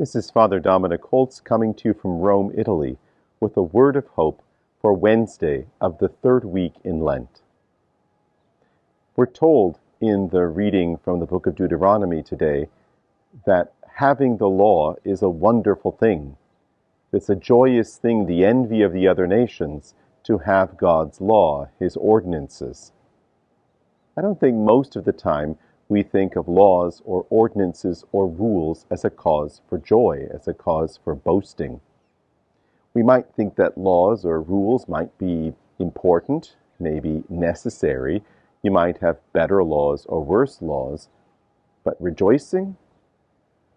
This is Father Dominic Holtz coming to you from Rome, Italy, with a word of hope for Wednesday of the third week in Lent. We're told in the reading from the book of Deuteronomy today that having the law is a wonderful thing. It's a joyous thing, the envy of the other nations, to have God's law, His ordinances. I don't think most of the time we think of laws or ordinances or rules as a cause for joy, as a cause for boasting. We might think that laws or rules might be important, maybe necessary. You might have better laws or worse laws, but rejoicing?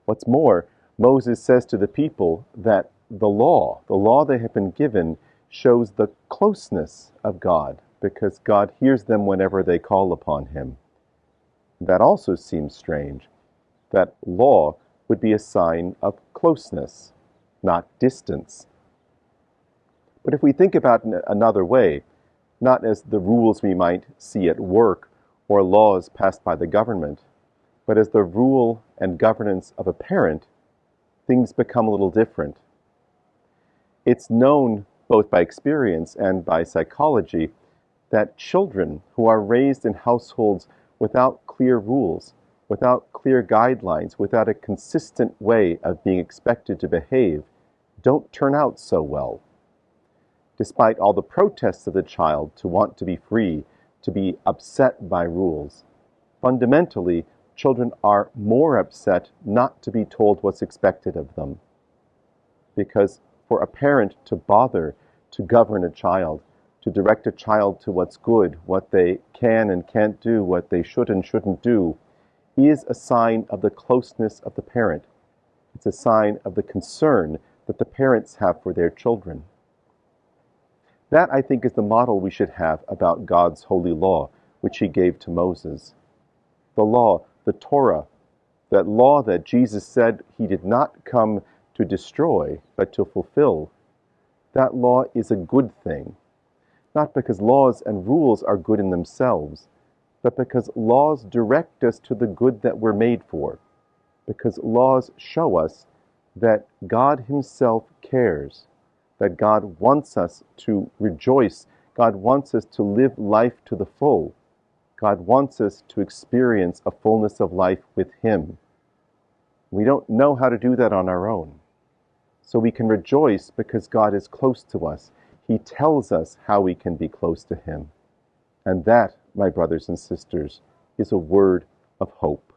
What's more, Moses says to the people that the law they have been given, shows the closeness of God, because God hears them whenever they call upon Him. That also seems strange, that law would be a sign of closeness, not distance. But if we think about it another way, not as the rules we might see at work or laws passed by the government, but as the rule and governance of a parent, things become a little different. It's known both by experience and by psychology that children who are raised in households without clear rules, without clear guidelines, without a consistent way of being expected to behave, don't turn out so well. Despite all the protests of the child to want to be free, to be upset by rules, fundamentally, children are more upset not to be told what's expected of them. Because for a parent to bother to govern a child, to direct a child to what's good, what they can and can't do, what they should and shouldn't do, is a sign of the closeness of the parent. It's a sign of the concern that the parents have for their children. That, I think, is the model we should have about God's holy law, which He gave to Moses. The law, the Torah, that law that Jesus said He did not come to destroy, but to fulfill, that law is a good thing. Not because laws and rules are good in themselves, but because laws direct us to the good that we're made for. Because laws show us that God Himself cares, that God wants us to rejoice, God wants us to live life to the full. God wants us to experience a fullness of life with Him. We don't know how to do that on our own. So we can rejoice because God is close to us. He tells us how we can be close to Him. And that, my brothers and sisters, is a word of hope.